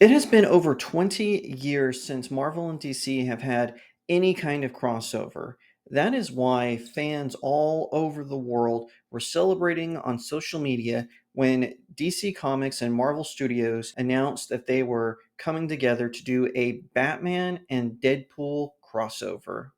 It has been over 20 years since Marvel and DC have had any kind of crossover. That is why fans all over the world were celebrating on social media when DC Comics and Marvel Studios announced that they were coming together to do a Batman and Deadpool crossover.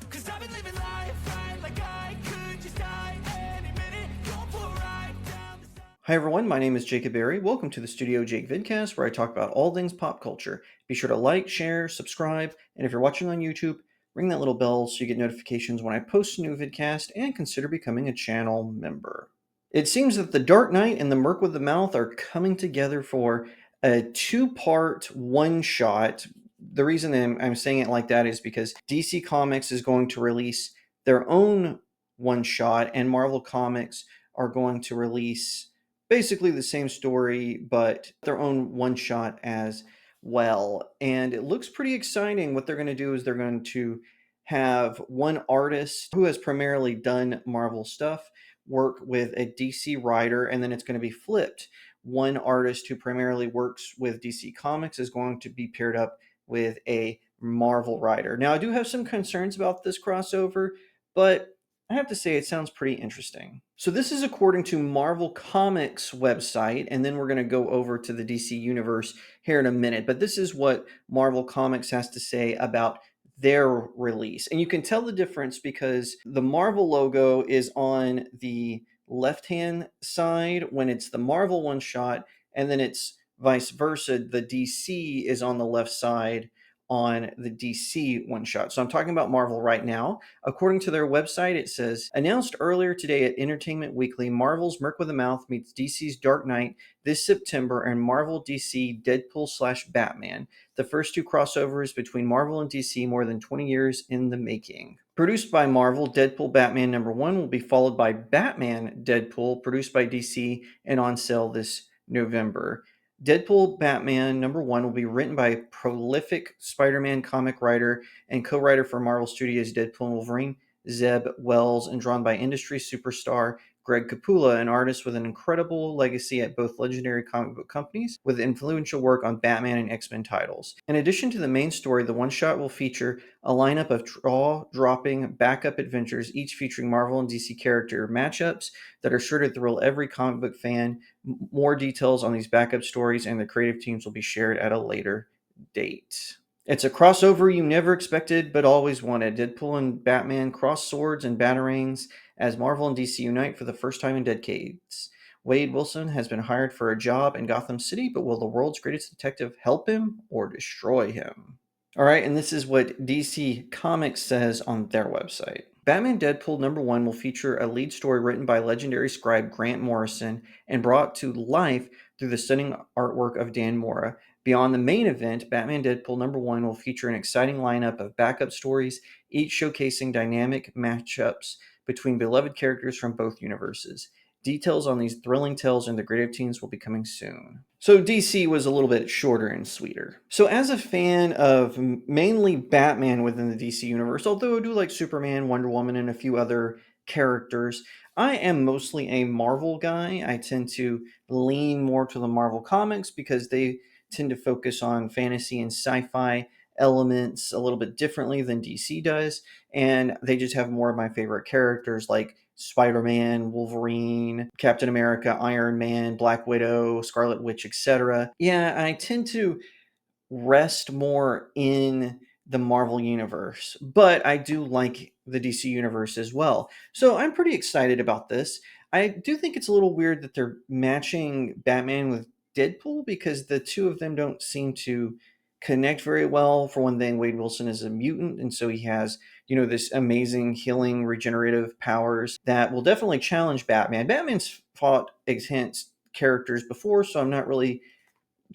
'Cause I've been living life right like I could just die any minute. Going for a ride down the side. Hi everyone, my name is Jacob Berry. Welcome to the StudioJake vidcast where I talk about all things pop culture. Be sure to like, share, subscribe, and if you're watching on YouTube, ring that little bell so you get notifications when I post a new vidcast, and consider becoming a channel member. It seems that the Dark Knight and the Merc with the Mouth are coming together for a two-part one-shot. The reason I'm saying it like that is because DC Comics is going to release their own one-shot, and Marvel Comics are going to release basically the same story, but their own one-shot as well. And it looks pretty exciting. What they're going to do is they're going to have one artist who has primarily done Marvel stuff work with a DC writer, and then it's going to be flipped. One artist who primarily works with DC Comics is going to be paired up with a Marvel writer. Now, I do have some concerns about this crossover, but I have to say it sounds pretty interesting. So this is according to Marvel Comics website, and then we're going to go over to the DC universe here in a minute. But this is what Marvel Comics has to say about their release. And you can tell the difference because the Marvel logo is on the left-hand side when it's the Marvel one shot, and then it's vice versa. The DC is on the left side on the DC one shot. So I'm talking about Marvel right now. According to their website, it says, announced earlier today at Entertainment Weekly, Marvel's Merc with a Mouth meets DC's Dark Knight this September, and Marvel DC Deadpool / Batman, the first two crossovers between Marvel and DC more than 20 years in the making. Produced by Marvel, Deadpool Batman #1 will be followed by Batman Deadpool, produced by DC and on sale this November. Deadpool Batman #1 will be written by prolific Spider-Man comic writer and co-writer for Marvel Studios' Deadpool and Wolverine, Zeb Wells, and drawn by industry superstar Greg Capullo, an artist with an incredible legacy at both legendary comic book companies, with influential work on Batman and X-Men titles. In addition to the main story, the one-shot will feature a lineup of jaw-dropping backup adventures, each featuring Marvel and DC character matchups that are sure to thrill every comic book fan. More details on these backup stories and the creative teams will be shared at a later date. It's a crossover you never expected but always wanted. Deadpool and Batman cross swords and batarangs as Marvel and DC unite for the first time in decades. Wade Wilson has been hired for a job in Gotham City, but will the world's greatest detective help him or destroy him? All right, and this is what DC Comics says on their website. Batman Deadpool #1 will feature a lead story written by legendary scribe Grant Morrison and brought to life through the stunning artwork of Dan Mora. Beyond the main event, Batman Deadpool #1 will feature an exciting lineup of backup stories, each showcasing dynamic matchups between beloved characters from both universes. Details on these thrilling tales and the creative teams will be coming soon. So DC was a little bit shorter and sweeter. So as a fan of mainly Batman within the DC universe, although I do like Superman, Wonder Woman, and a few other characters, I am mostly a Marvel guy. I tend to lean more to the Marvel comics because they tend to focus on fantasy and sci-fi elements a little bit differently than DC does, and they just have more of my favorite characters like Spider-Man, Wolverine, Captain America, Iron Man, Black Widow, Scarlet Witch, etc. Yeah, I tend to rest more in the Marvel universe, but I do like the DC universe as well. So I'm pretty excited about this. I do think it's a little weird that they're matching Batman with Deadpool because the two of them don't seem to connect very well. For one thing, Wade Wilson is a mutant, and so he has, this amazing healing regenerative powers that will definitely challenge Batman. Batman's fought against characters before, so I'm not really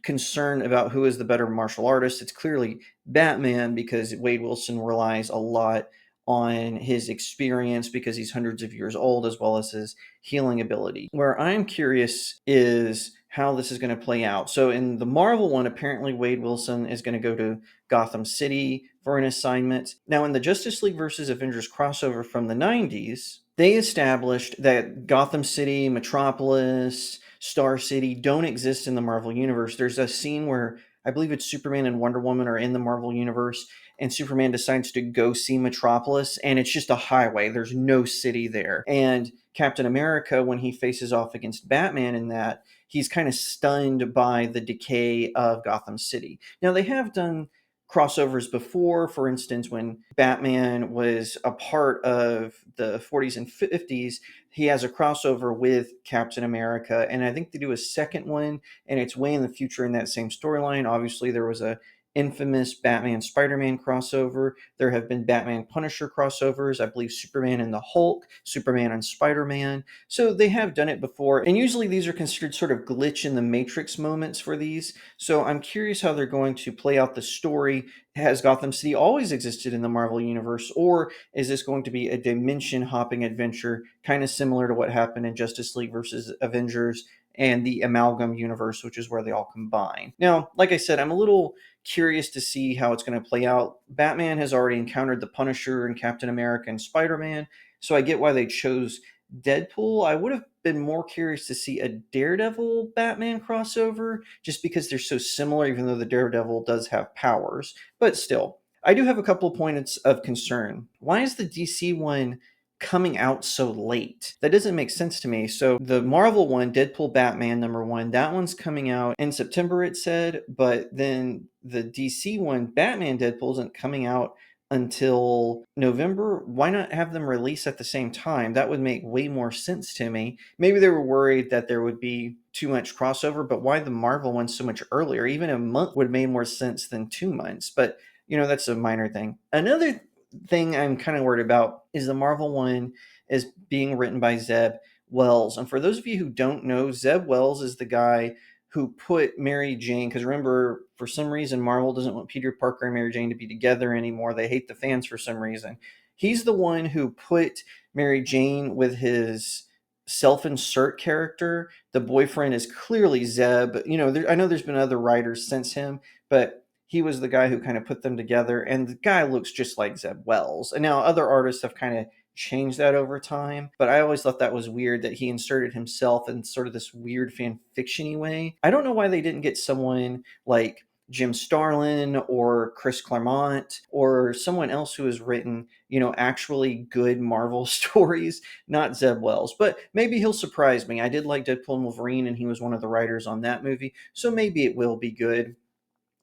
concerned about who is the better martial artist. It's clearly Batman because Wade Wilson relies a lot on his experience because he's hundreds of years old, as well as his healing ability. Where I'm curious is how this is going to play out. So in the Marvel one, apparently Wade Wilson is going to go to Gotham City for an assignment. Now in the Justice League versus Avengers crossover from the 90s, they established that Gotham City, Metropolis, Star City don't exist in the Marvel Universe. There's a scene where I believe it's Superman and Wonder Woman are in the Marvel Universe, and Superman decides to go see Metropolis, and it's just a highway. There's no city there. And Captain America, when he faces off against Batman in that, he's kind of stunned by the decay of Gotham City. Now, they have done crossovers before. For instance, when Batman was a part of the 40s and 50s, he has a crossover with Captain America, and I think they do a second one, and it's way in the future in that same storyline. Obviously, there was a infamous Batman Spider-Man crossover. There have been Batman Punisher crossovers. I believe Superman and the Hulk, Superman and Spider-Man. So they have done it before, and usually these are considered sort of glitch in the matrix moments for these. So I'm curious how they're going to play out the story. Has Gotham City always existed in the Marvel Universe, or is this going to be a dimension hopping adventure, kind of similar to what happened in Justice League versus Avengers and the Amalgam Universe, which is where they all combine? Now, like I said, I'm a little curious to see how it's going to play out. Batman has already encountered the Punisher and Captain America and Spider-Man, so I get why they chose Deadpool. I would have been more curious to see a Daredevil Batman crossover, just because they're so similar, even though the Daredevil does have powers. But still, I do have a couple of points of concern. Why is the DC one coming out so late? That doesn't make sense to me. So the Marvel one, Deadpool Batman #1, that one's coming out in September, it said, but then the DC one, Batman Deadpool, isn't coming out until November. Why not have them release at the same time? That would make way more sense to me. Maybe they were worried that there would be too much crossover, but why the Marvel one so much earlier? Even a month would have made more sense than 2 months, but that's a minor thing. Another thing I'm kind of worried about is the Marvel one is being written by Zeb Wells. And for those of you who don't know, Zeb Wells is the guy who put Mary Jane, because remember, for some reason, Marvel doesn't want Peter Parker and Mary Jane to be together anymore. They hate the fans for some reason. He's the one who put Mary Jane with his self-insert character. The boyfriend is clearly Zeb. I know there's been other writers since him, but he was the guy who kind of put them together, and the guy looks just like Zeb Wells. And now other artists have kind of changed that over time, but I always thought that was weird that he inserted himself in sort of this weird fan fiction-y way. I don't know why they didn't get someone like Jim Starlin or Chris Claremont or someone else who has written, actually good Marvel stories, not Zeb Wells. But maybe he'll surprise me. I did like Deadpool and Wolverine, and he was one of the writers on that movie, so maybe it will be good.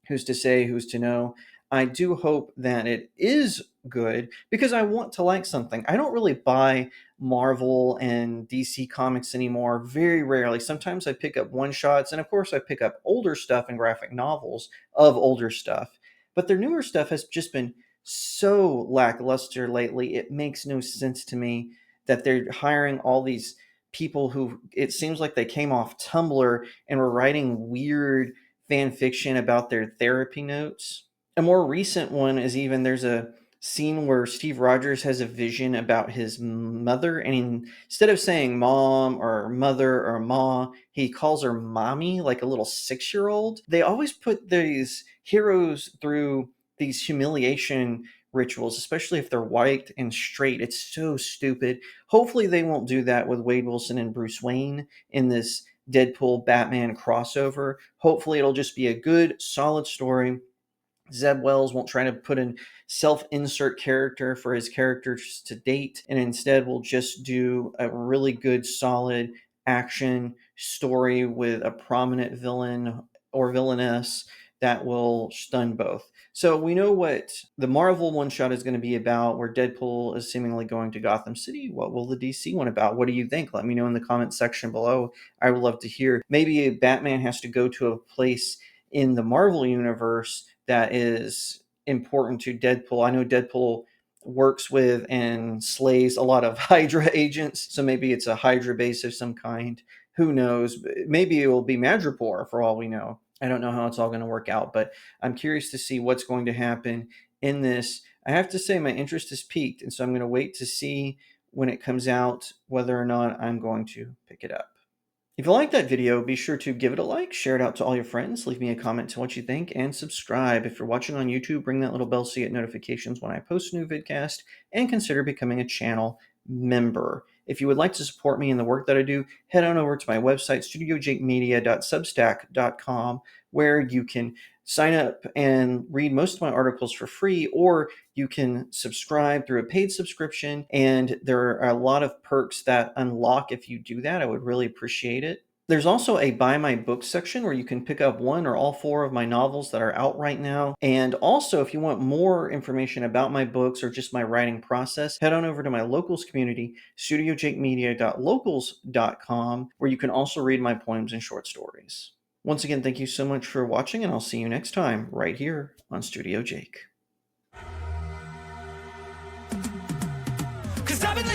Who's to say, who's to know? I do hope that it is good because I want to like something. I don't really buy Marvel and DC comics anymore, very rarely. Sometimes I pick up one shots, and of course, I pick up older stuff and graphic novels of older stuff. But their newer stuff has just been so lackluster lately. It makes no sense to me that they're hiring all these people who it seems like they came off Tumblr and were writing weird fan fiction about their therapy notes. A more recent one is even there's a scene where Steve Rogers has a vision about his mother, and instead of saying mom or mother or ma, he calls her mommy, like a little 6-year-old. They always put these heroes through these humiliation rituals, especially if they're white and straight. It's so stupid. Hopefully, they won't do that with Wade Wilson and Bruce Wayne in this Deadpool Batman crossover. Hopefully, it'll just be a good, solid story. Zeb Wells won't try to put in self-insert character for his characters to date, and instead will just do a really good, solid action story with a prominent villain or villainess that will stun both. So we know what the Marvel one shot is going to be about, where Deadpool is seemingly going to Gotham City. What will the DC one about? What do you think? Let me know in the comments section below. I would love to hear. Maybe Batman has to go to a place in the Marvel universe that is important to Deadpool. I know Deadpool works with and slays a lot of Hydra agents, so maybe it's a Hydra base of some kind. Who knows? Maybe it will be Madripoor for all we know. I don't know how it's all going to work out, but I'm curious to see what's going to happen in this. I have to say my interest is peaked, and so I'm going to wait to see when it comes out whether or not I'm going to pick it up. If you like that video, be sure to give it a like, share it out to all your friends, leave me a comment to what you think, and subscribe. If you're watching on YouTube, ring that little bell so you get notifications when I post a new vidcast, and consider becoming a channel member. If you would like to support me in the work that I do, head on over to my website, studiojakemedia.substack.com, where you can sign up and read most of my articles for free, or you can subscribe through a paid subscription. And there are a lot of perks that unlock if you do that. I would really appreciate it. There's also a Buy My Books section where you can pick up one or all four of my novels that are out right now. And also, if you want more information about my books or just my writing process, head on over to my locals community, studiojakemedia.locals.com, where you can also read my poems and short stories. Once again, thank you so much for watching, and I'll see you next time right here on Studio Jake. 'Cause I've been